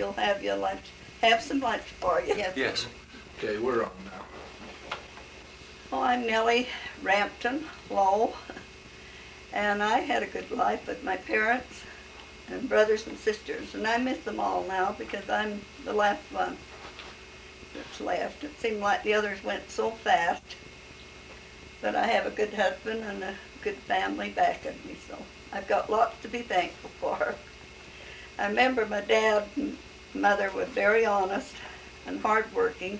you'll have your lunch, have some lunch for you. Yes. Okay, we're on now. Well, I'm Nellie Lowe, and I had a good life with my parents and brothers and sisters, and I miss them all now because I'm the last one that's left. It seemed like the others went so fast, but I have a good husband and a good family back of me, so I've got lots to be thankful for. I remember my dad and mother were very honest and hardworking,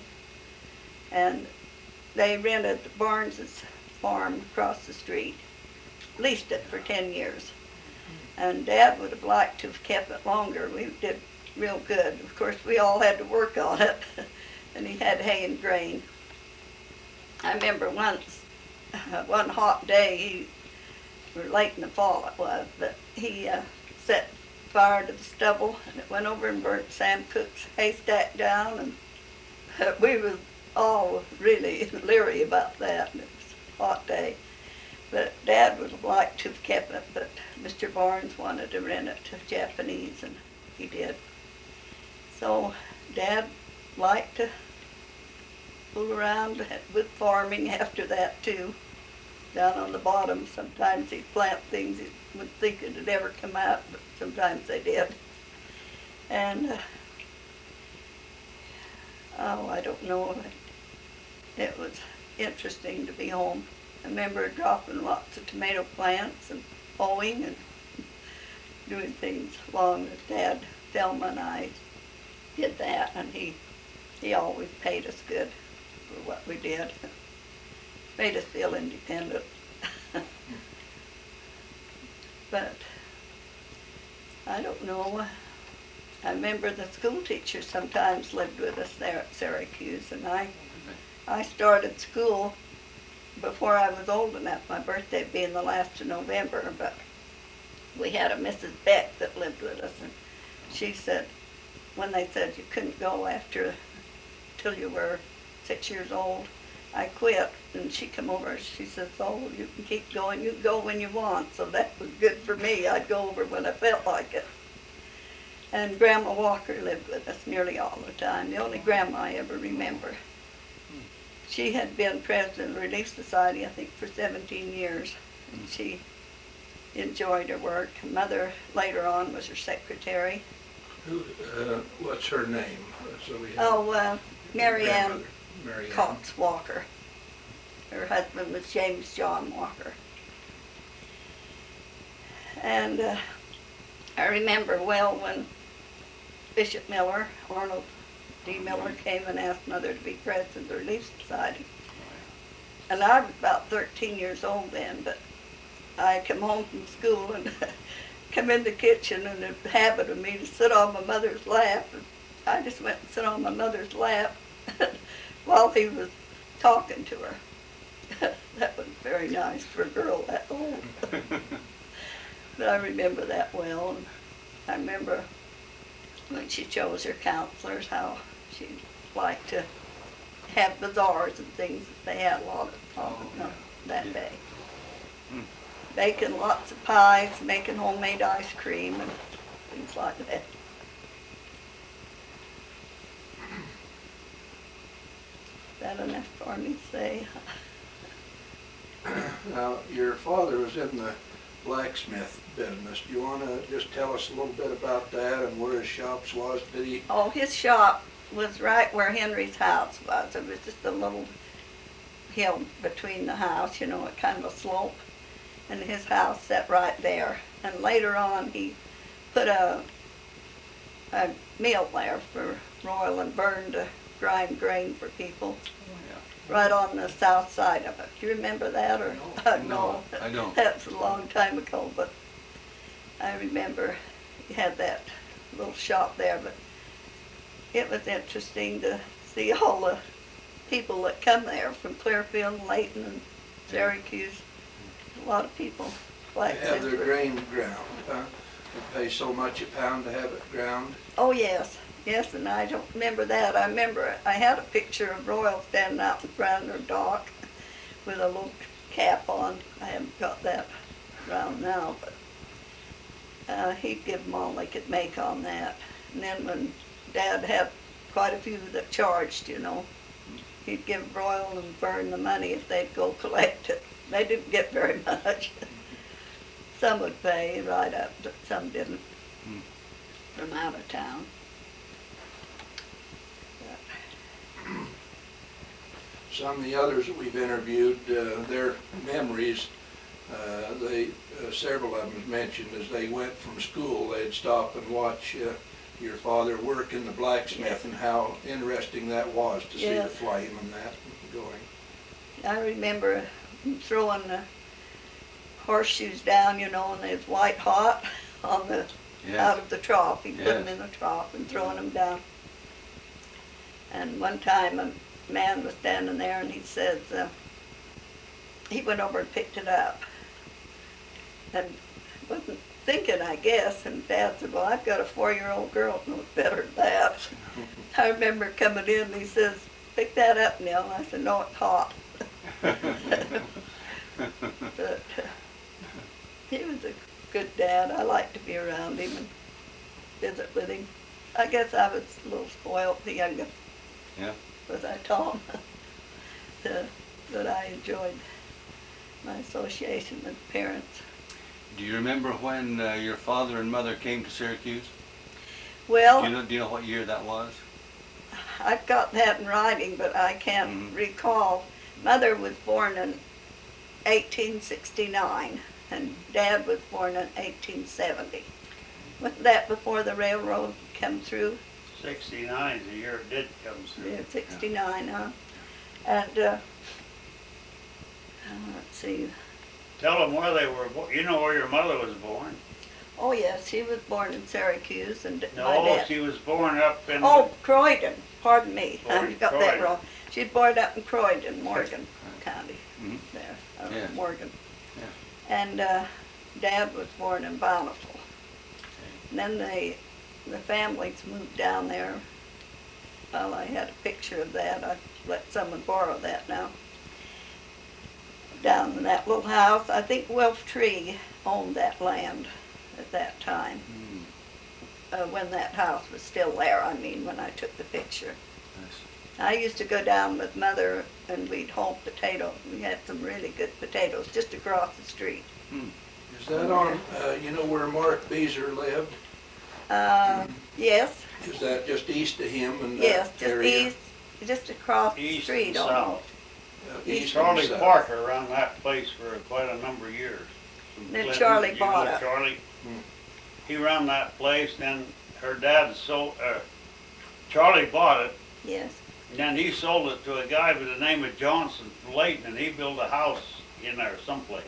and they rented Barnes's farm across the street, leased it for 10 years. And Dad would have liked to have kept it longer. We did real good. Of course, we all had to work on it, and he had hay and grain. I remember once, one hot day, or late in the fall it was, but he set fire to the stubble, and it went over and burnt Sam Cook's haystack down, and we was all really leery about that. It was a hot day. But Dad would have liked to have kept it, but Mr. Barnes wanted to rent it to Japanese, and he did. So Dad liked to fool around with farming after that too. Down on the bottom, sometimes he'd plant things he wouldn't think it'd ever come out, but sometimes they did. And I don't know, it was interesting to be home. I remember dropping lots of tomato plants and hoeing and doing things along with Dad. Thelma and I did that, and he always paid us good for what we did. Made us feel independent. But I don't know. I remember the school teacher sometimes lived with us there at Syracuse, and I started school before I was old enough, my birthday being the last of November, but we had a Mrs. Beck that lived with us, and she said, when they said you couldn't go till you were 6 years old, I quit, and she come over, she says, oh, you can keep going, you can go when you want, so that was good for me. I'd go over when I felt like it. And Grandma Walker lived with us nearly all the time, the only grandma I ever remember. She had been president of the Relief Society, I think, for 17 years, and she enjoyed her work. Mother, later on, was her secretary. What's her name? So we have Mary Ann Mary Ann. Cox Walker. Her husband was James John Walker. And I remember well when Bishop Miller, Arnold D. Miller, came and asked Mother to be president of the Relief Society. And I was about 13 years old then, but I come home from school and come in the kitchen, and the habit of me to sit on my mother's lap. And I just went and sit on my mother's lap while he was talking to her. That was very nice for a girl that old. But I remember that well. And I remember when she chose her counselors, how she liked to have bazaars and things. They had a lot of them that day. Baking lots of pies, making homemade ice cream and things like that. Is that enough for me to say? Now, your father was in the blacksmith business. Do you want to just tell us a little bit about that and where his shops was? Did he? Oh, his shop was right where Henry's house was. It was just a little hill between the house, you know, a kind of a slope. And his house sat right there. And later on, he put a mill there for Royal and Byrne to grind grain for people. Right on the south side of it. Do you remember that? Or No, I don't. That's a long time ago, but I remember he had that little shop there. But it was interesting to see all the people that come there from Clearfield, Layton, and Syracuse. A lot of people. They have their grain ground, huh? They pay so much a pound to have it ground. Oh, yes. Yes, and I don't remember that. I remember I had a picture of Royal standing out in front of her dock with a little cap on. I haven't got that around now, but he'd give them all they could make on that. And then when Dad had quite a few that charged, you know. He'd give Broyle and Vern the money if they'd go collect it. They didn't get very much. Some would pay right up, but some didn't from out of town. Some of the others that we've interviewed, their memories, several of them mentioned as they went from school, they'd stop and watch your father work in the blacksmith, Yes. and how interesting that was to see the Yes. flame and that going. I remember throwing the horseshoes down, you know, and it's white hot on the out of the trough. He'd put them in the trough and throwing them down. And one time a man was standing there and he says, he went over and picked it up. And wasn't thinking, I guess, and Dad said, well, I've got a 4-year-old girl that knows better than that. I remember coming in and he says, pick that up, Nell. And I said, no, it's hot. But he was a good dad. I liked to be around him and visit with him. I guess I was a little spoiled, the youngest. Yeah. Was I Tom? But I enjoyed my association with parents. Do you remember when your father and mother came to Syracuse? Well, Do you know what year that was? I've got that in writing, but I can't recall. Mother was born in 1869, and Dad was born in 1870. Wasn't that before the railroad came through? 69 is the year it did come through. Yeah, 69, huh? And, let's see. Tell them where they were. You know where your mother was born? Oh, yes, she was born in Syracuse, and my No, dad. she was born up in. Oh, Croydon. Pardon me. Born I in got that Croydon. wrong. She was born up in Croydon, Morgan County, Mhm. there, Yeah. Morgan. Yeah. And Dad was born in Bountiful. And then the families moved down there. Well, I had a picture of that. I let someone borrow that now. Down in that little house. I think Wolf Tree owned that land at that time. When that house was still there, I mean, when I took the picture. Nice. I used to go down with Mother and we'd haul potatoes. We had some really good potatoes just across the street. Is that on, you know where Mark Beezer lived? Yes, Is that just east of him and yes, that just area? east, just across the East street and almost. south. East and Charlie south. Parker around that place for quite a number of years. Then Clinton, Charlie you bought know it. Charlie, he ran that place. Then her dad sold. Charlie bought it. Yes, And then he sold it to a guy by the name of Johnson from Layton, and he built a house in there someplace.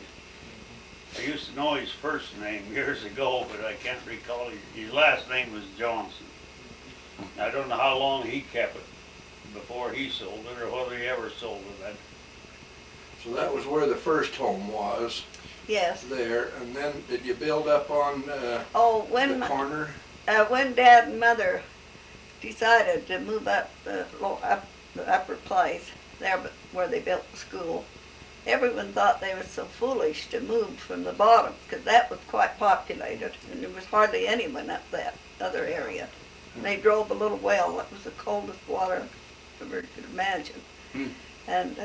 I used to know his first name years ago, but I can't recall his last name was Johnson. I don't know how long he kept it before he sold it, or whether he ever sold it. So that was where the first home was, yes. there, and then did you build up on Oh, the corner? when Dad and Mother decided to move up the upper place, there where they built the school, everyone thought they were so foolish to move from the bottom, because that was quite populated, and there was hardly anyone up that other area. And they drove a little well. That was the coldest water you ever could imagine. And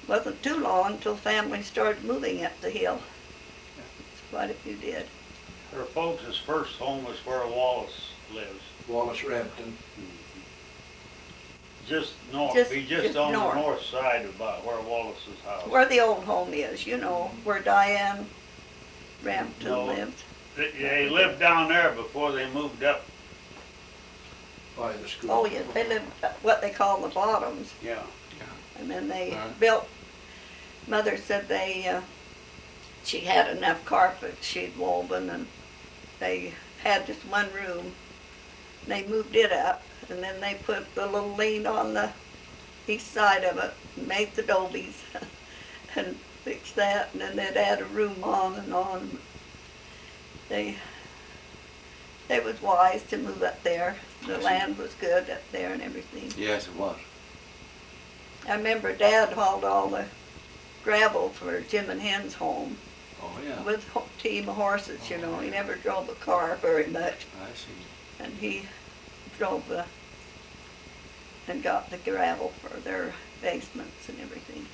wasn't too long until families started moving up the hill. Quite a few did. Her folks' first home was where Wallace lives. Wallace Rampton. Just north, Just on north. the north side of about where Wallace's house. Where the old home is, you know, where Diane Rampton No. lived. They lived down there before they moved up. By the school. Oh, yes, they lived at what they call the bottoms. Yeah. And then they Right. built, Mother said she had enough carpet she'd woven, and they had just one room. They moved it up, and then they put the little lean on the east side of it, and made the dobies, and fixed that, and then they'd add a room on and on. They was wise to move up there. The land was good up there and everything. Yes, it was. I remember Dad hauled all the gravel for Jim and Hen's home Oh, yeah. with a team of horses, you know. He never drove a car very much. I see. And he drove and got the gravel for their basements and everything.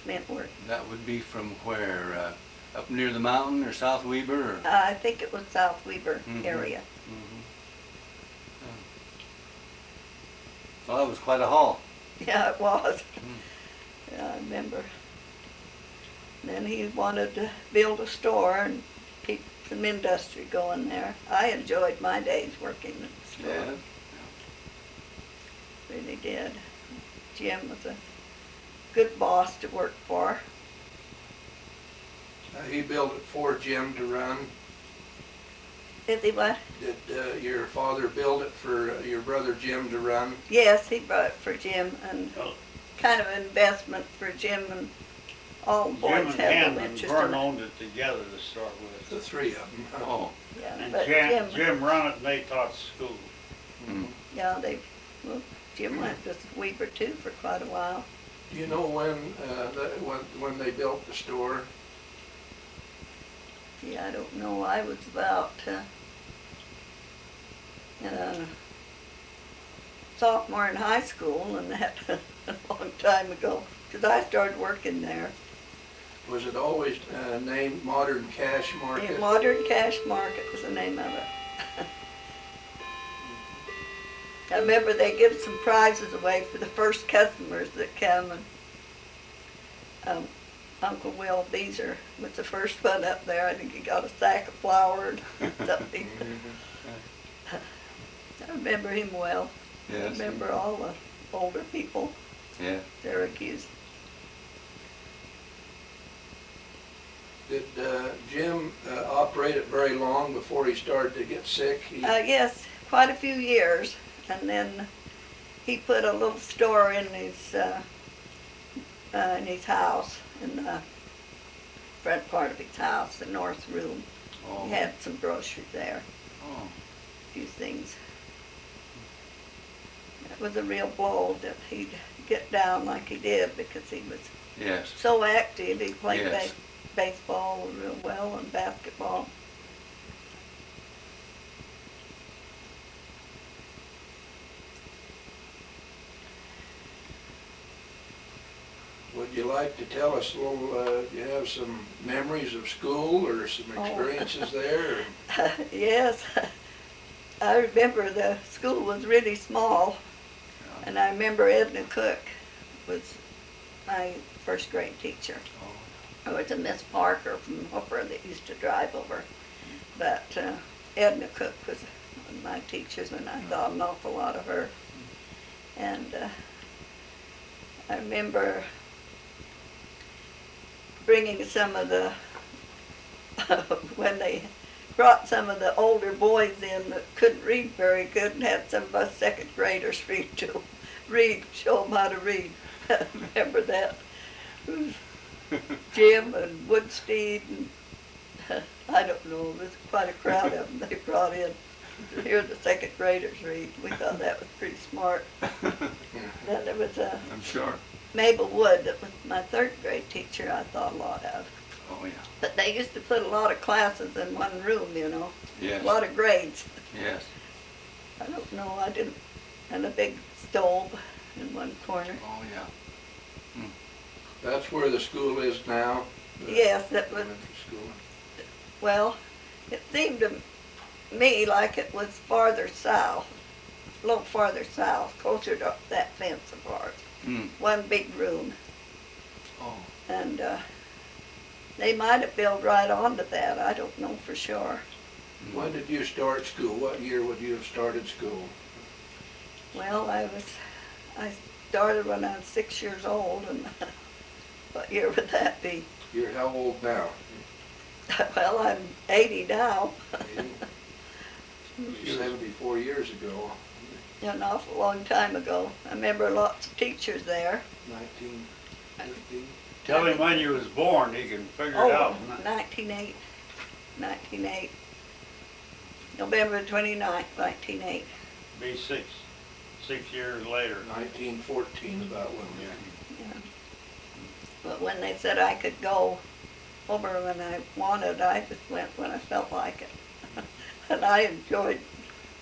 Cement work. That would be from where? Up near the mountain or South Weber? Or? I think it was South Weber Mhm. area. Mhm. Well, that was quite a haul. Yeah, it was. Mm. Yeah, I remember. Then he wanted to build a store and keep some industry going there. I enjoyed my days working at the store. Yeah. Really did. Jim was a good boss to work for. He built it for Jim to run. Is he what? Did your father build it for your brother Jim to run? Yes, he brought it for Jim and Oh, kind of investment for Jim, and all the Jim boys and had Ken no and interest Vern in it. owned it together to start The with. three of them. Oh. Yeah, And but Jim run it and they taught school. Mm. yeah, Jim went to Weber too for quite a while. Do you know when they built the store? Gee, I don't know. I was about sophomore in high school, and that a long time ago, because I started working there. Was it always named Modern Cash The Market? Modern Cash Market was the name of it. I remember they give some prizes away for the first customers that come, and Uncle Will Beezer was the first one up there. I think he got a sack of flour and something. I remember him well. I Yes. remember all the older people, Yeah. Syracuse. Did Jim operate it very long before he started to get sick? Yes, quite a few years, and then he put a little store in his house, in the front part of his house, the north room. Oh. He had some groceries there, Oh. a few things. It was a real blow that he'd get down like he did, because he was Yes. so active. He played Yes. baseball real well and basketball. Would you like to tell us a little, do you have some memories of school or some Oh. experiences there? Yes, I remember the school was really small, and I remember Edna Cook was my first grade teacher. Oh. It was a Miss Parker from Hooper that used to drive over, but Edna Cook was one of my teachers, and I thought an awful lot of her. And I remember bringing some of the, when they brought some of the older boys in that couldn't read very good, and had some of us second graders show them how to read. Remember that? Jim and Woodsteed, and I don't know, there was quite a crowd of them they brought in to hear the second graders read. We thought that was pretty smart. Then there was I'm sure. Mabel Wood, that was my third grade teacher, I thought a lot of. Oh, yeah. But they used to put a lot of classes in one room, you know, Yes. a lot of grades. Yes. I don't know, I didn't, and a big stove in one corner. Oh, yeah. That's where the school is now? the Yes, that was, elementary school. well, it seemed to me like it was farther south, a little farther south, closer to that fence of ours. Mm. One big room, Oh. and they might have built right onto that, I don't know for sure. When did you start school? What year would you have started school? Well, I started when I was 6 years old, and what year would that be? You're how old now? Well, I'm 80 now, 74 years ago, an awful long time ago. I remember lots of teachers there. 1950. Tell him when you was born, he can figure it Oh, out. 1908. November 29th, 1908. Be 6 years later. 1914, about when you... Yeah. But when they said I could go over when I wanted, I just went when I felt like it. And I enjoyed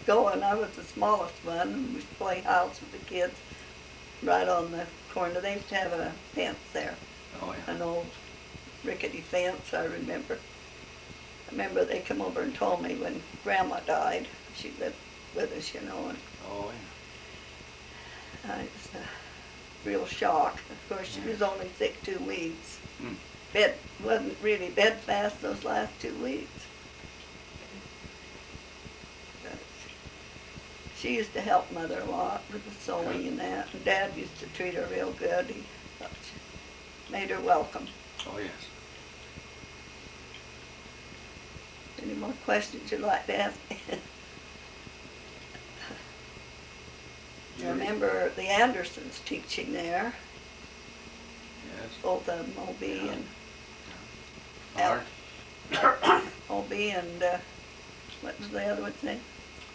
going. I was the smallest one, and we used to play house with the kids right on the corner. They used to have a fence there, Oh, yeah. an old rickety fence, I remember. I remember they come over and told me when Grandma died. She lived with us, you know, and Oh, yeah. I was real shocked. Of course, she was only sick 2 weeks. Hmm. Wasn't really bedfast those last 2 weeks. But she used to help Mother a lot with the sewing and that. And Dad used to treat her real good. He thought she made her welcome. Oh, yes. Any more questions you'd like to ask me? I remember the Andersons teaching there, Yes. both of them, O.B. and Art. O.B. and what was the other one's name?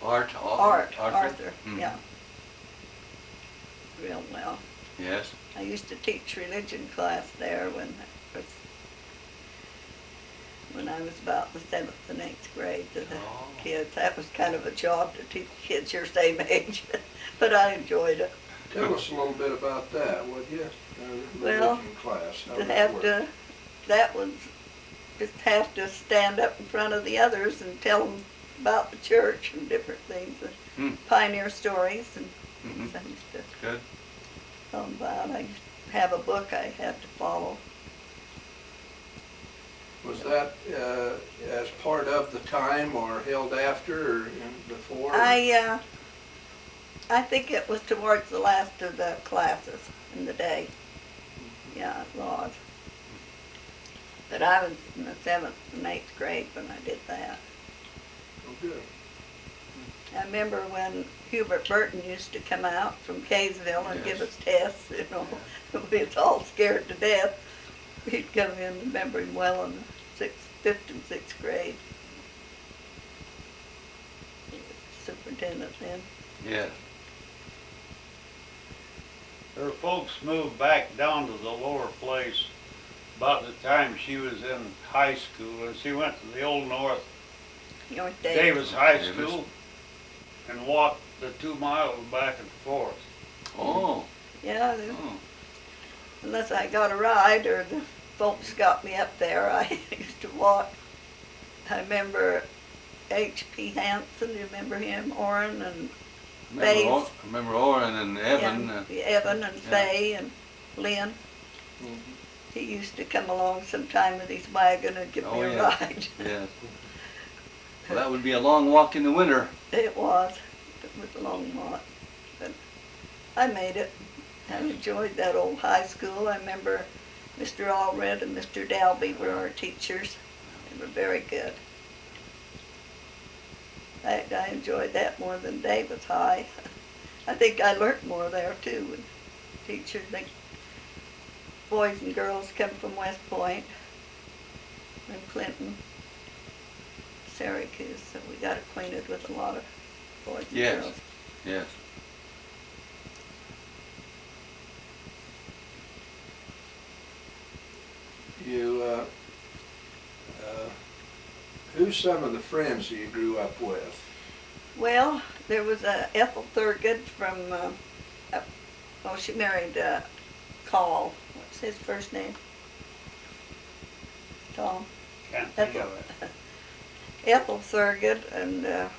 Art. Arthur, Mhm. yeah. Real well. Yes. I used to teach religion class there when I was about the 7th and 8th grade to the Oh. kids. That was kind of a job to teach kids your same age, but I enjoyed it. Tell us a little bit about that, would you? Well, Religion class, how To that have work? that was just have to stand up in front of the others and tell them about the church and different things, and pioneer stories and Mhm. things I used to Good. tell them about. I used to have a book I had to follow. Was that as part of the time or held after or before? I think it was towards the last of the classes in the day. Yeah, it was. But I was in the 7th and 8th grade when I did that. Oh, good. I remember when Hubert Burton used to come out from Kaysville and give Yes. us tests, you know. We was all scared to death. He'd come in, I remember him well in the 5th and 6th grade. He was superintendent then. Yes. Her folks moved back down to the lower place about the time she was in high school, and she went to the Old North North Davis High Davis. School and walked the 2 miles back and forth. Oh. Yeah, Oh. unless I got a ride or the folks got me up there, I used to walk. I remember H.P. Hansen, you remember him, Orrin and Faith. Remember Orrin and Evan. Evan and yeah. Fay and Lynn. Mhm. He used to come along sometime with his wagon and give me a yeah. ride. Yes. Well, that would be a long walk in the winter. It was a long walk, but I made it. I enjoyed that old high school. I remember Mr. Allred and Mr. Dalby were our teachers. They were very good. I enjoyed that more than Davis High. I think I learned more there too. With teachers, boys and girls come from West Point and Clinton, Syracuse, so we got acquainted with a lot of boys and Yes. girls. Yes. You, who's some of the friends you grew up with? Well, there was Ethel Thurgood from, she married Call. What's his first name? Tom. Can't think of it. Ethel Thurgood, and there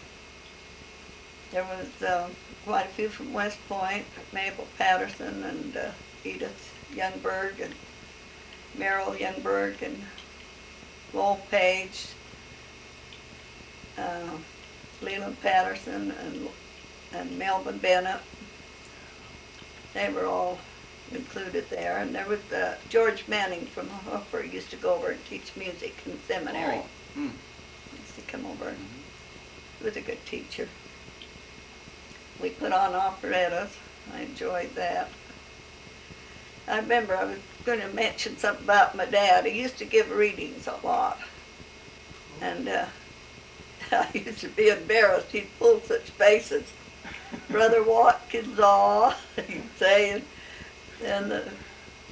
was quite a few from West Point, Mabel Patterson and Edith Youngberg and Merrill Youngberg and Lowell Page, Leland Patterson and Melvin Bennett. They were all included there. And there was George Manning from Hooper used to go over and teach music in seminary. Oh. Hmm. Used to come over. He was a good teacher. We put on operettas. I enjoyed that. I remember I was going to mention something about my dad. He used to give readings a lot. And I used to be embarrassed. He'd pull such faces. Brother Watkins, aw, he'd say, and the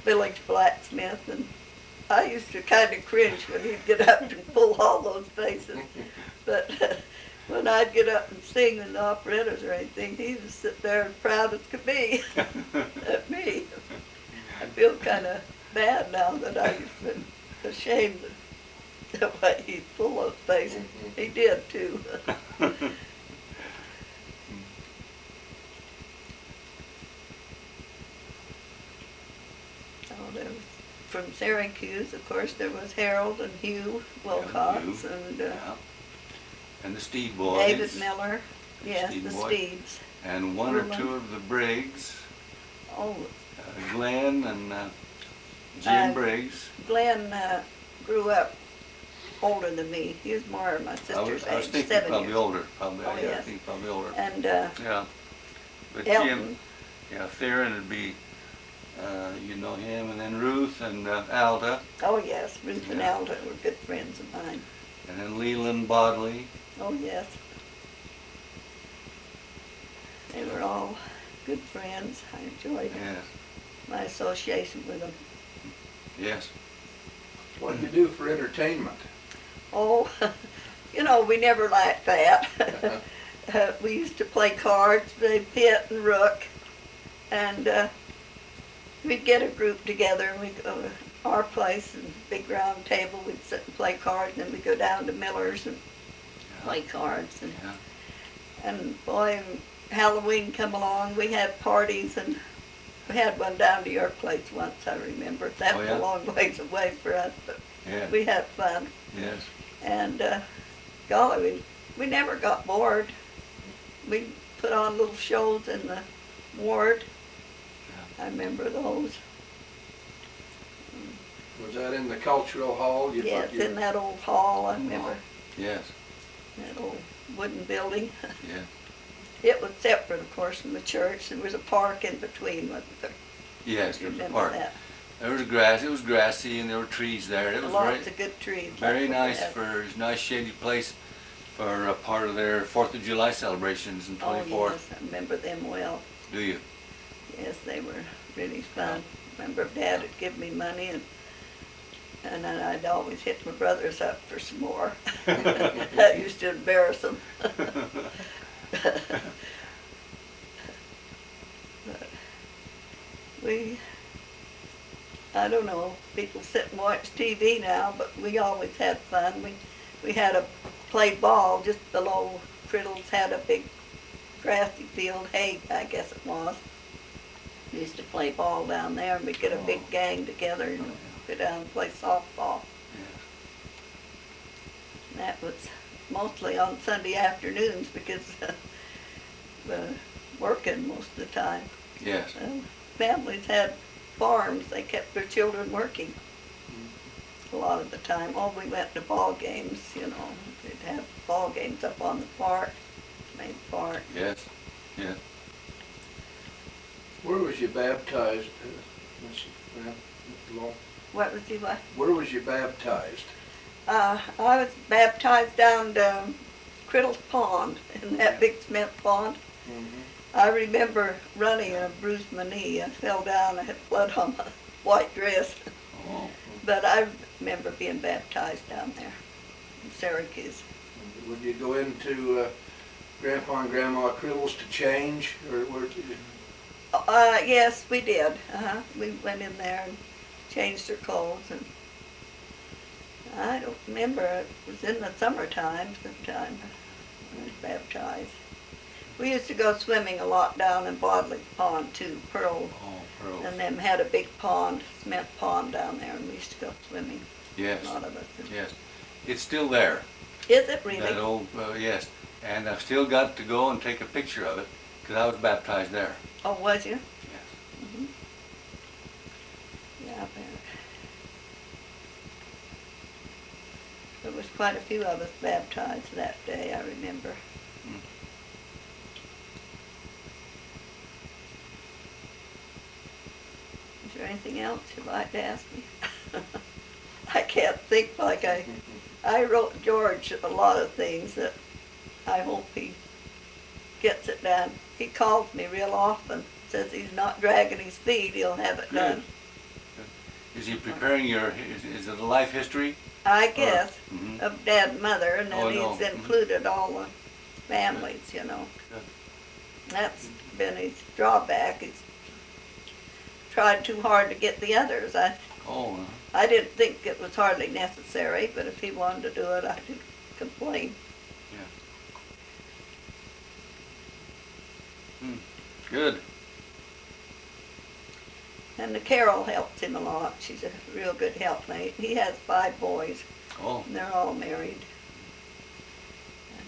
village blacksmith. And I used to kind of cringe when he'd get up and pull all those faces. But when I'd get up and sing in the operettas or anything, he would sit there as proud as could be at me. I feel kind of bad now that I've been ashamed of the way he pulled those faces. He did too. Oh, there was, from Syracuse, of course, there was Harold and Hugh Wilcox Hugh. and Yeah. And the Steed boys. David Miller. Yes, Steed the boys. Steeds. And one or Ruland. two of the Briggs. Oh, Glenn and Jim Uh, Briggs. Glenn grew up older than me. He was more my I sister's was age, thinking 7 probably years. older. Probably, Oh, yeah, I yes. think probably older. And Yeah. But Elton. Jim, yeah, Theron would be, you know him, and then Ruth and Alda, oh yes, Ruth and Yeah. Alda were good friends of mine. and then Leland Bodley. Oh yes. They were all good friends. I enjoyed Yes, my association with them. yes. What do you do for entertainment? Oh, you know, we never lacked that. We used to play cards, play pit and rook, and we'd get a group together and we'd go to our place and big round table, we'd sit and play cards, and then we'd go down to Miller's and play cards. Yeah. And boy, Halloween come along, we had parties, and we had one down to your place once, I remember. That Oh, was yeah? a long ways away for us, but Yeah. we had fun. Yes. And golly, we never got bored. We put on little shows in the ward. I remember those. Was that in the cultural hall? You Yes, put your- in that old hall, I remember, Yes. that old wooden building. Yeah. It was separate, of course, from the church. There was a park in between, wasn't there? Yes, there was a Remember park. that? There was grass. It was grassy, and there were trees there. It was Lots of good trees. very That's what nice they had. for a nice shady place for a part of their 4th of July celebrations and 24th. Oh, yes, I remember them well. Do you? Yes, they were really fun. Remember Dad would give me money, and then I'd always hit my brothers up for some more. That used to embarrass them. I don't know, people sit and watch TV now, but we always had fun. We had played ball just below Criddles, had a big grassy field, hay, I guess it was. We used to play ball down there, and we'd get a big gang together and go down and play softball. And that was mostly on Sunday afternoons because working most of the time. Yes. Families had farms, they kept their children working a lot of the time. Oh, we went to ball games, you know, they'd have ball games up on the park, main park. Yes. Yes. Where was you baptized, Miss Lowe? What was he like? Where was you baptized? I was baptized down to Criddle's Pond, in that big cement pond. I remember running and I bruised my knee. I fell down, I had blood on my white dress. Oh. But I remember being baptized down there in Syracuse. Would you go into Grandpa and Grandma Criddle's to change, or where? Yes, we did. We went in there and changed their clothes, and I don't remember. It was in the summertime sometime. I was baptized. We used to go swimming a lot down in Bodley Pond too, Pearl. Oh, pearls. And them had a big pond, cement pond down there, and we used to go swimming. Yes. A lot of us. Yes. It's still there. Is it really? That old, yes. And I've still got to go and take a picture of it because I was baptized there. Oh, was you? Yes. Yeah, I bet. There was quite a few of us baptized that day, I remember. Is there anything else you'd like to ask me? I can't think like I wrote George a lot of things that I hope he gets it done. He calls me real often, says he's not dragging his feet, he'll have it done. Is he preparing your, is it a life history? I guess, Mhm. of Dad and Mother, and then Oh, no. he's included all the families, you know. Good. That's been his drawback. He's tried too hard to get the others. Oh, I didn't think it was hardly necessary, but if he wanted to do it, I didn't complain. good. And the Carol helps him a lot. She's a real good helpmate. He has 5 boys, Oh, and they're all married. And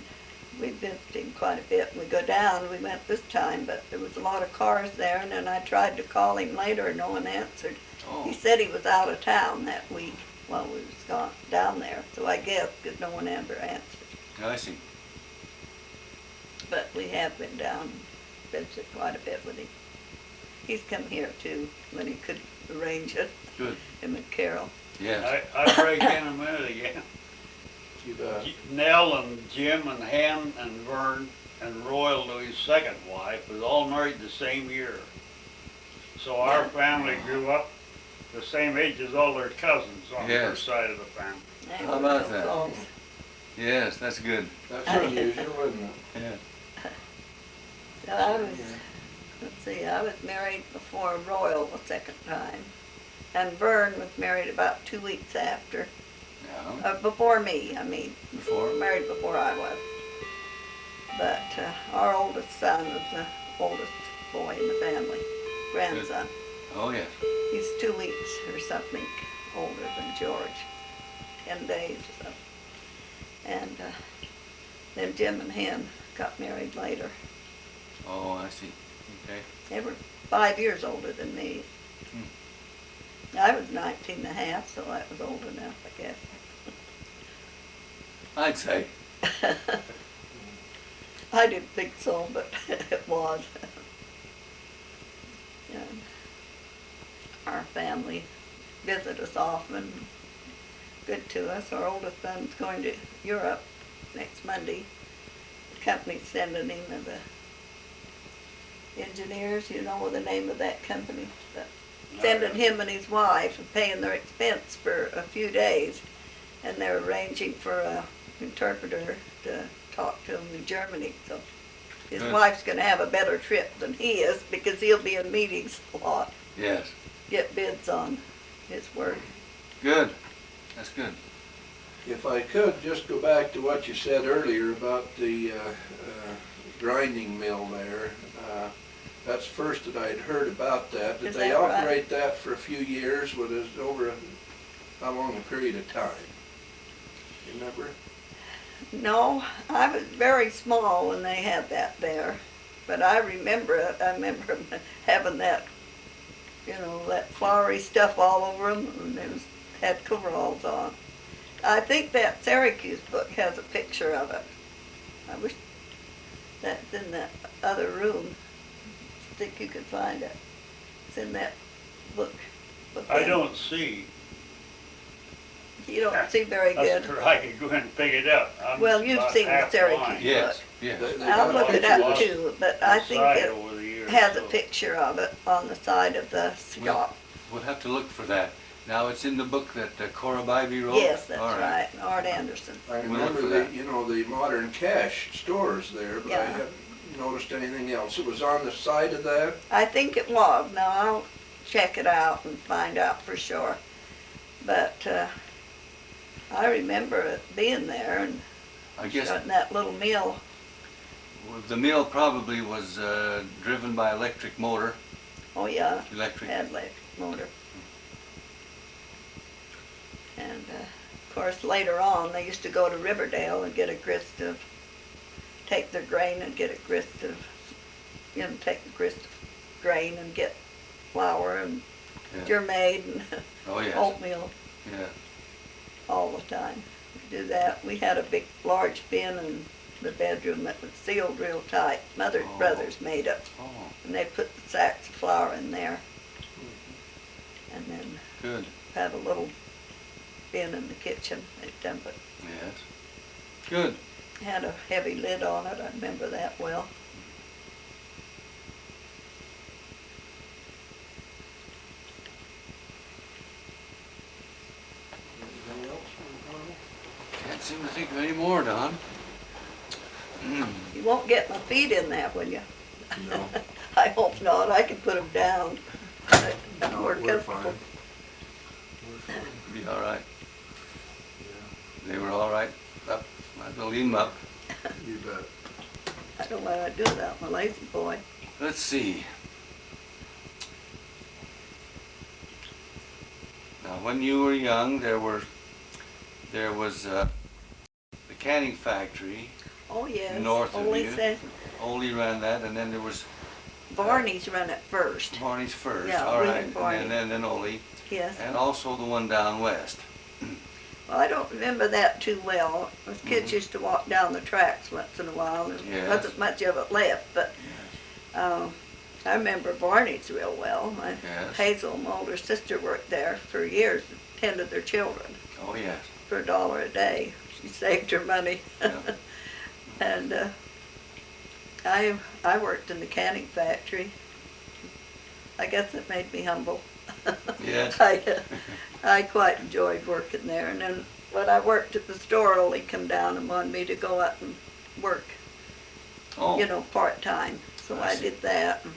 we visit him quite a bit. We go down. We went this time, but there was a lot of cars there, and then I tried to call him later, and no one answered. He oh, said he was out of town that week while we was gone down there, so I guess because no one ever answered. I see. But we have been down and visited quite a bit with him. He's come here too when he could arrange it. Good. Him and Carol. Yes. I break in a minute again. You bet. Nell and Jim and Hen and Vern and Royal, to his second wife, was all married the same year. So our family grew up the same age as all their cousins on the Yes. first side of the family. They How were about so that? close. Yes, that's good. That's unusual, isn't it? Yeah. So I was, let's see, I was married before Royal the second time. And Vern was married about 2 weeks after. Yeah. Before me, I mean. Before? Married before I was. But our oldest son was the oldest boy in the family, grandson. Oh, yes. He's 2 weeks or something older than George, 10 days or something. And then Jim and Hen got married later. Oh, I see. Okay. They were 5 years older than me. I was 19 and a half, so that was old enough, I guess. I'd say. I didn't think so, but it was. And our family visit us often, good to us. Our oldest son's going to Europe next Monday. The company's sending him to the engineers, you know the name of that company, but sending him and his wife and paying their expense for a few days. And they're arranging for a interpreter to talk to him in Germany. So his Good. wife's going to have a better trip than he is because he'll be in meetings a lot, Yes. get bids on his work. Good. That's good. If I could just go back to what you said earlier about the grinding mill there. That's first that I'd heard about that. Did Is they that right? operate that for a few years? Was it over how long a period of time? You remember? No, I was very small when they had that there, but I remember it. I remember having that, you know, that flowery stuff all over them, and it was, had coveralls on. I think that Syracuse book has a picture of it. I wish that's in that other room. I think you could find it. It's in that book. I don't see. You don't see very good. That's where I could go in and pick it up. I'm Well, you've about seen the half Syracuse blind. Yes. Yes. They I'll got a look it picture up of- too, but I think Side it over the years, has a so. picture of it on the side of the shop. We'll have to look for that. Now, it's in the book that Cora Bybee wrote? Yes, that's All right, Art Anderson. I We'll look remember for the, that. you know, the modern cash stores there, but I Yeah. haven't noticed anything else. It was on the side of that? I think it was. Now, I'll check it out and find out for sure. But I remember it being there and I guess starting that little mill. the mill probably was driven by electric motor. Oh, yeah, Electric. had electric motor. And of course, later on, they used to go to Riverdale and get a grist of, take their grain and get a grist of, you know, take the grist of grain and get flour and Yeah. germade and Oh, yes. oatmeal Yeah. all the time. We do that. We had a big, large bin in the bedroom that was sealed real tight. Mother's Oh. brothers made it, Oh, and they put the sacks of flour in there, and then good. had a little bin in the kitchen. They dump it. Yes. Good. Had a heavy lid on it. I remember that well. Anything else from Carl? Can't seem to think of any more, Don. You You won't get my feet in that, will you? No, I hope not. I can put them down. But I'm no, more we're comfortable. fine. We're fine, Be all right. yeah, They were all right. Up. I will lead them up. you bet. I don't know what I'd do without my lazy boy. Let's see. Now, when you were young, there was the canning factory. Oh, yes. North of Only you. says Ole ran that, and then there was Barney's run it first. Barney's first. Yeah, all William right, Barney. and then Ole, Yes. and also the one down west. Well, I don't remember that too well. Us kids Mhm. used to walk down the tracks once in a while. There Yes. wasn't much of it left, but I remember Barney's real well. My Yes. Hazel, my older sister, worked there for years, tended their children Oh yes. for $1 a day. She saved her money. Yeah. And I worked in the canning factory. I guess it made me humble. Yes. I quite enjoyed working there. And then when I worked at the store, Ole come down and wanted me to go out and work, Oh. you know, part-time. So I I see. did that. And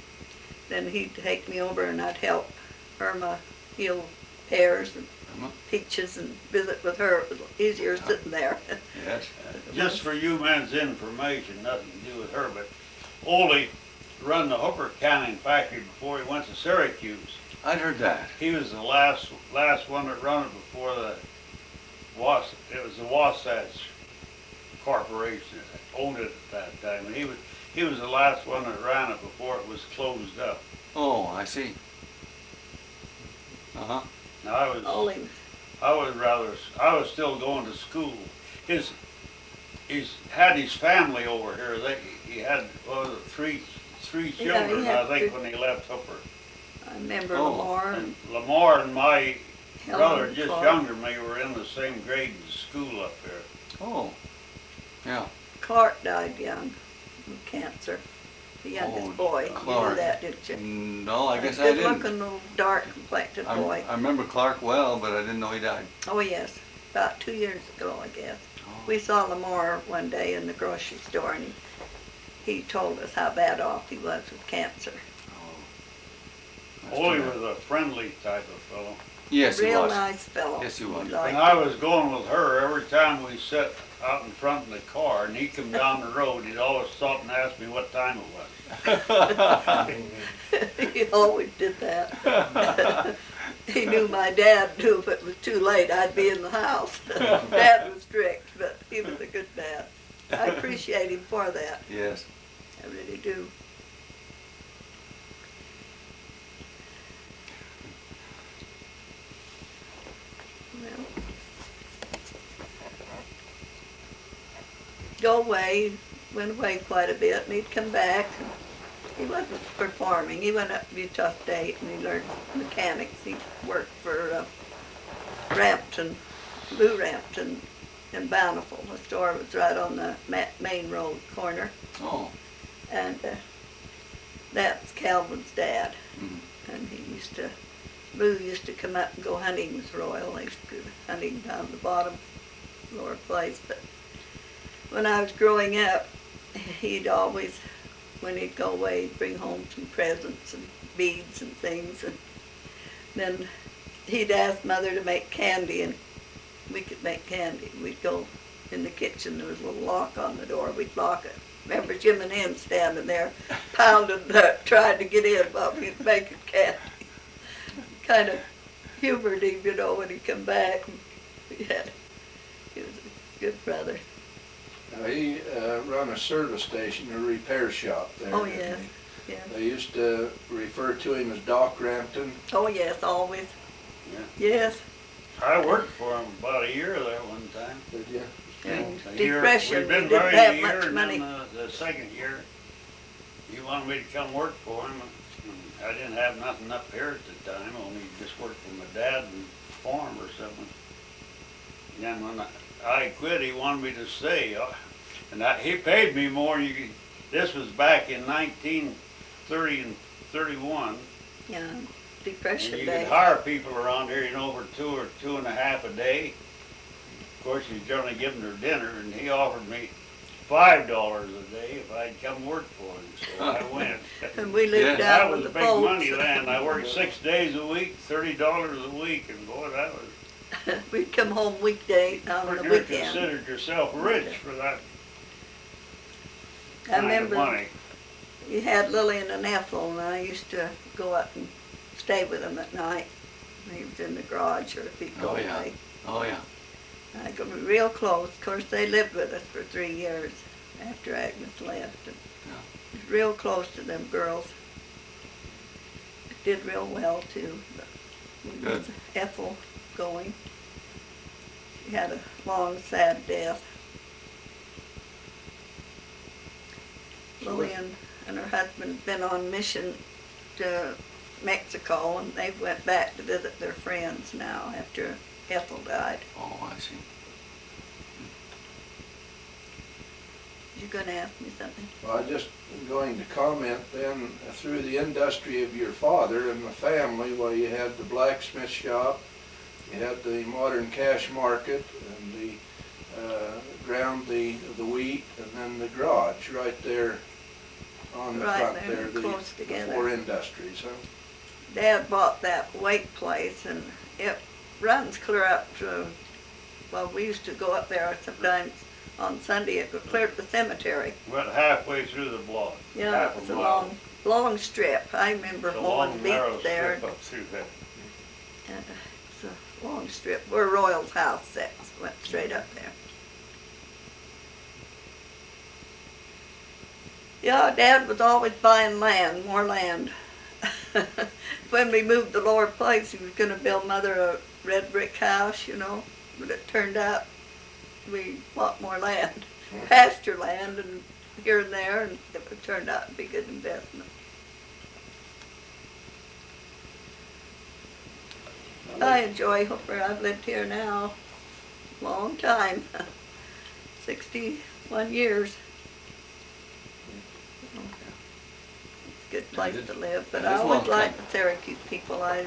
then he'd take me over and I'd help Irma peel pears and Irma? peaches and visit with her. It was easier sitting there. Yes. Just for you men's information, nothing to do with her, but Ole run the Hooker canning factory before he went to Syracuse. I'd heard that. He was the last one that run it before it was the Wasatch Corporation that owned it at that time. And he was the last one that ran it before it was closed up. Oh, I see. Uh huh. Now Ole, I was still going to school. He's had his family over here. He had three Yeah, children, he had I think, three. when he left Hooper. I remember Oh. Lamar And and Lamar and my Helen brother, and just Clark. younger than me, were in the same grade in school up there. Oh. Yeah. Clark died young of cancer. The youngest Oh, boy. You Clark. knew that, didn't you? No, I guess I Good didn't. looking little dark complected boy. I remember Clark well, but I didn't know he died. Oh yes, about 2 years ago, I guess. Oh. We saw Lamar one day in the grocery store, and he told us how bad off he was with cancer. That's Ole too bad. was a friendly type of fellow. Yes, he Real was. nice fellow. Yes, he was. We When liked I him. was going with her, every time we sat out in front of the car and he'd come down the road, he'd always stop and ask me what time it was. He always did that. He knew my dad knew if it was too late, I'd be in the house. Dad was strict, but he was a good dad. I appreciate him for that. Yes. I really do. Well, go away, went away quite a bit, and he'd come back. He wasn't for farming. He went up to Utah State and he learned mechanics. He worked for Rampton, Lou Rampton in Bountiful. The store was right on the main road corner. Oh. And that's Calvin's dad. Mhm. And Lou used to come up and go hunting with Royal. They used to go hunting down the bottom, lower place. But when I was growing up, he'd always, when he'd go away, he'd bring home some presents and beads and things. And then he'd ask Mother to make candy, and we could make candy. We'd go in the kitchen. There was a little lock on the door. We'd lock it. Remember Jim and him standing there, pounding, trying to get in while we was making candy. Kind of humored him, you know, when he come back. He was a good brother. Now, he run a service station, a repair shop there. Oh, didn't yes. he? Yeah. They used to refer to him as Doc Rampton. Oh, yes, always. Yeah. Yes. I worked for him about a year there one time. Did you? And A year- depression, we'd we been didn't married have a year, much and money. then the second year, he wanted me to come work for him. And I didn't have nothing up here at the time, only just worked for my dad and farm or something. And then when I quit, he wanted me to stay. And he paid me more. This was back in 1930 and 31. Yeah, And depression you day. could hire people around here, for 2 or 2.5 a day. Of course, you generally give them their dinner, and he offered me $5 a day if I'd come work for him, so I went. And we lived Yeah. That down was with the big folks. money then. I worked 6 days a week, $30 a week, and boy, that was, We'd come home weekday on the you weekend. considered yourself rich for that I kind of remember money. you had Lillian and Ethel, and I used to go up and stay with them at night. He was in the garage, or if he'd go Oh, yeah. away. Oh, yeah. I got real close. Of course, they lived with us for 3 years after Agnes left. And Yeah. was real close to them girls. Did real well too. But Good. with Ethel going, she had a long, sad death. Lillian and her husband had been on mission to Mexico, and they went back to visit their friends now after Ethel died. Oh, I see. You gonna ask me something? Well, I'm just going to comment then, through the industry of your father and the family, well, you had the blacksmith shop, you had the modern cash market, and the ground the wheat, and then the garage right there on the Right front there, there, close the together. four industries, huh? Dad bought that weight place, and it runs clear up to, well, we used to go up there sometimes on Sunday. It would clear to the cemetery. Went halfway through the block. Yeah, half it was a a mile. long strip. I remember It's a mowing long, narrow beets there. strip up through there. It's a long strip where Royal's house sits. Went straight up there. Yeah, Dad was always buying land, more land. When we moved the lower place, he was going to build Mother a red brick house, you know, but it turned out we bought more land, pasture land, and here and there, and it turned out to be a good investment. I enjoy Hooper. I've lived here now a long time, 61 years. It's a good place to live, but that I is a always long liked time. the Syracuse people. I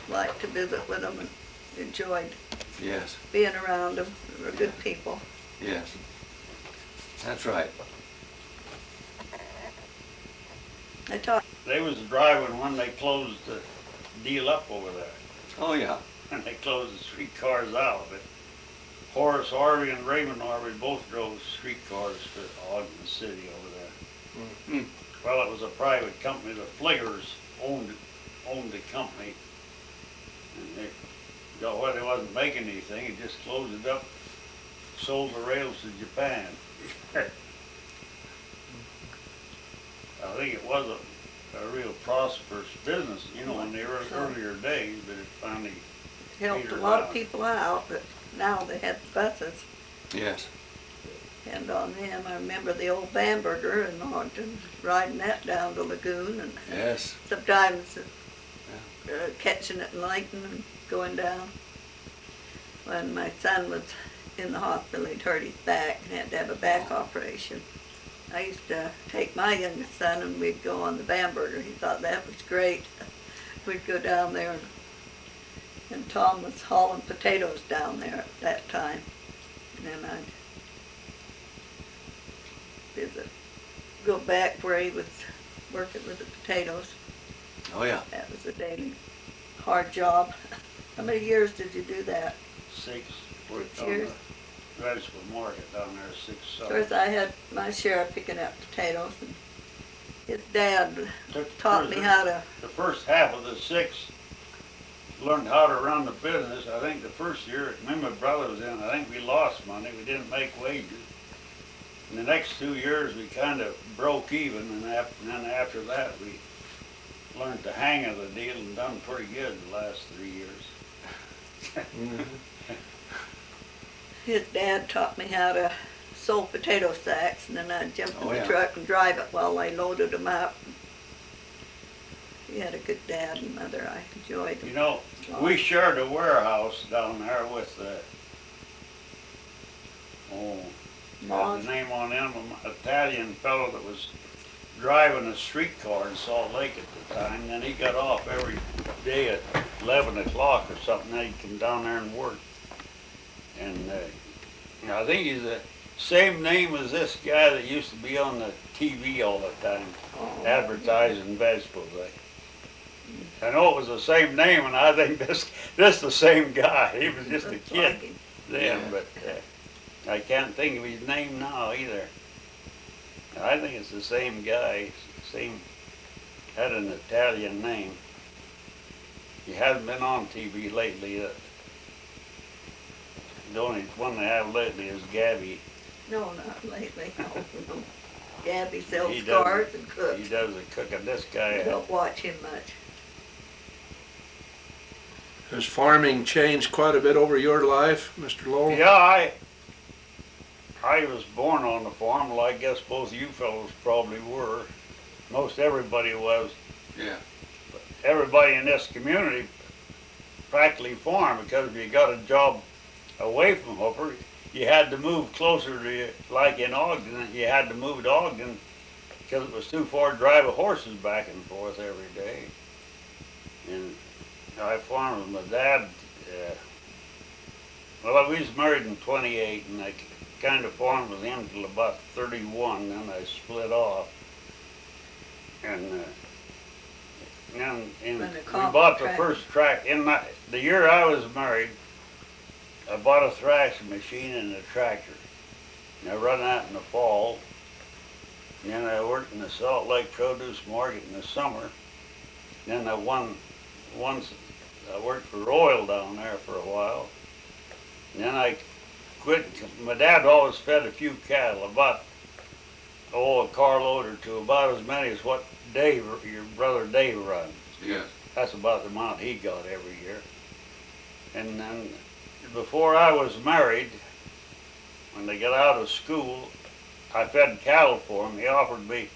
liked to visit with them and enjoyed Yes. being around them. They were good people. Yes. That's right. I talked. They was driving when they closed the deal up over there. Oh, yeah. And they closed the streetcars out, but Horace Harvey and Raymond Harvey both drove streetcars to Ogden City over there. Mm. Well, it was a private company. The Fliggers owned the company. And well, they wasn't making anything. He just closed it up, sold the rails to Japan. I think it was a real prosperous business, you know, in the earlier days, but it finally Helped a petered lot out. of people out, but now they had the buses. Yes. And on them, I remember the old Bamberger in Ogden, riding that down to Lagoon, and Yes. sometimes catching it in Layton and going down. When my son was in the hospital, he'd hurt his back and had to have a back operation. I used to take my youngest son and we'd go on the Bamberger. He thought that was great. We'd go down there, and Tom was hauling potatoes down there at that time. And then I'd visit, go back where he was working with the potatoes. Oh, yeah. That was a daily hard job. How many years did you do that? 6 worked 6 on years. the vegetable market down there, 6 Of course, I had my share of picking up potatoes, and his dad taught me how to. The first half of the 6 learned how to run the business. I think the first year, me and my brother was in, I think we lost money. We didn't make wages. And the next 2 years, we kind of broke even, and then after that, we learned the hang of the deal and done pretty good the last 3 years. His dad taught me how to sew potato sacks, and then I'd jump in Oh, the yeah. truck and drive it while they loaded them up. He had a good dad and mother. I enjoyed them. You know, we shared a warehouse down there with got the name on him, an Italian fellow that was driving a streetcar in Salt Lake at the time. Then he got off every day at 11 o'clock or something. Then he'd come down there and work. And I think Same name as this guy that used to be on the TV all the time, Oh, advertising vegetables. I know it was the same name, and I think this the same guy. He was just a looks kid like him. then, Yeah. but I can't think of his name now either. I think it's the same guy. Same had an Italian name. He hasn't been on TV lately. The only one they have lately is Gabby. No, not lately. No, no. Gabby sells He does- cars and cooks. He does the cooking. This I guy, don't watch him much. Has farming changed quite a bit over your life, Mr. Lowe? yeah, I was born on the farm. Well, I guess both you fellows probably were. Most everybody was. Yeah. Everybody in this community practically farmed, because if you got a job away from Hooper, you had to move closer to, like in Ogden, you had to move to Ogden because it was too far to drive the horses back and forth every day. And I farmed with my dad. Well, we was married in 28, and I kind of farmed with him till about 31, then I split off. And then we When the cotton bought the track- first track. The year I was married, I bought a thrashing machine and a tractor. And I run that in the fall. And then I worked in the Salt Lake Produce Market in the summer. Then I worked for oil down there for a while. And then I quit. My dad always fed a few cattle, about a carload or two, about as many as what Dave, your brother Dave, runs. Yes. That's about the amount he got every year. And then before I was married, when they got out of school, I fed cattle for him. He offered me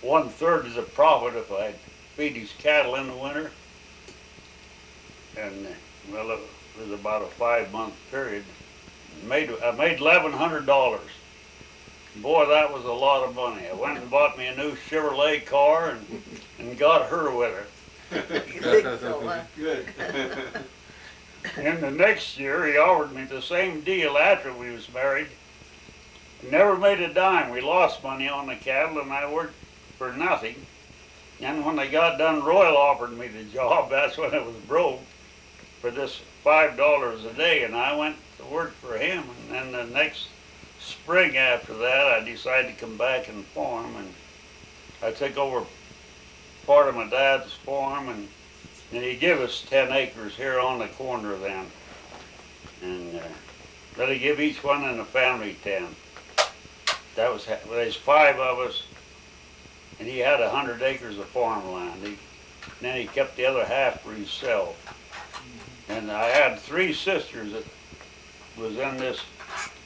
1/3 of the profit if I'd feed his cattle in the winter. And well, it was about a 5-month period. I made $1,100. Boy, that was a lot of money. I went and bought me a new Chevrolet car and got her with it. You think so, huh? Good. And the next year, he offered me the same deal after we was married. Never made a dime. We lost money on the cattle, and I worked for nothing. And when they got done, Royal offered me the job. That's when it was broke, for this $5 a day, and I went to work for him. And then the next spring after that, I decided to come back and farm, and I took over part of my dad's farm, and he gave us 10 acres here on the corner then. And then he give each one in the family 10. There's 5 of us, and he had 100 acres of farmland. Then he kept the other half for himself. And I had 3 sisters that was in this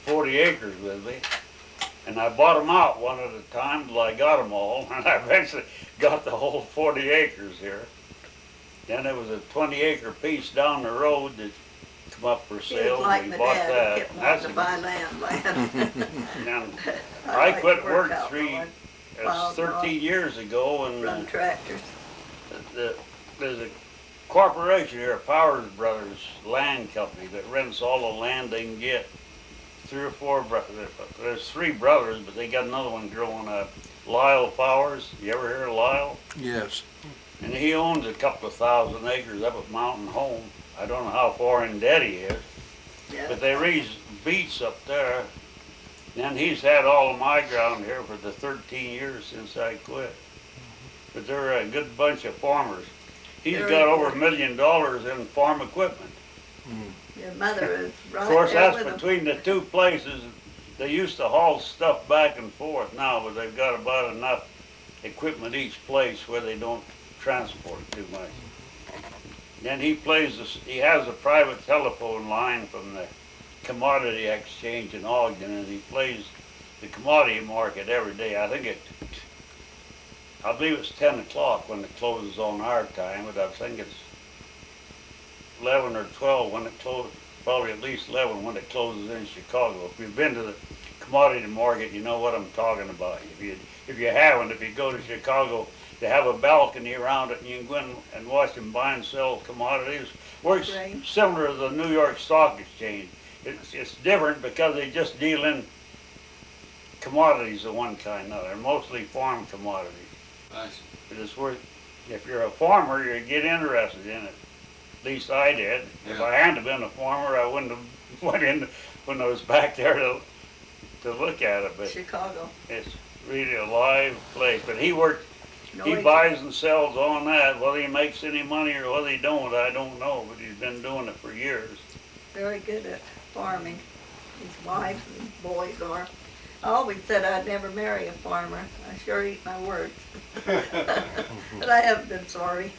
40 acres with me, and I bought them out one at a time till I got them all, and I eventually got the whole 40 acres here. Then there was a 20-acre piece down the road that come up for He sale. was like We my bought dad, that. he kept wanting to buy land. And I like to quit work out going, it's 13 years ago, and run tractors. there's a corporation here, Powers Brothers Land Company, that rents all the land they can get. 3 or 4 brothers. There's 3 brothers, but they got another one growing up. Lyle Powers. You ever hear of Lyle? Yes. And he owns a couple of 1,000 acres up at Mountain Home. I don't know how far in debt he is, Yeah. but they raise beets up there. And he's had all of my ground here for the 13 years since I quit. But they're a good bunch of farmers. He's Very got over good. $1 million in farm equipment. Your mother is right Of course, there that's with him. between the 2 places. They used to haul stuff back and forth now, but they've got about enough equipment each place where they don't transport too much. Then he has a private telephone line from the commodity exchange in Ogden, and he plays the commodity market every day. I believe it's 10 o'clock when it closes on our time, but I think it's 11 or 12 when it closes, probably at least 11 when it closes in Chicago. If you've been to the commodity market, you know what I'm talking about. If you haven't, if you go to Chicago, they have a balcony around it, and you can go in and watch them buy and sell commodities. Works Right. similar to the New York Stock Exchange. It's different because they just deal in commodities of one kind or another. They're mostly farm commodities. I see. But it's worth, if you're a farmer, you get interested in it. At least I did. If Yeah. I hadn't been a farmer, I wouldn't have went in when I was back there to look at it. But Chicago. it's really a live place. But he worked, No, he buys and sells on that. Whether he makes any money or whether he don't, I don't know. But he's been doing it for years. very good at farming. His wife and boys are. I always said I'd never marry a farmer. I sure eat my words. But I haven't been sorry.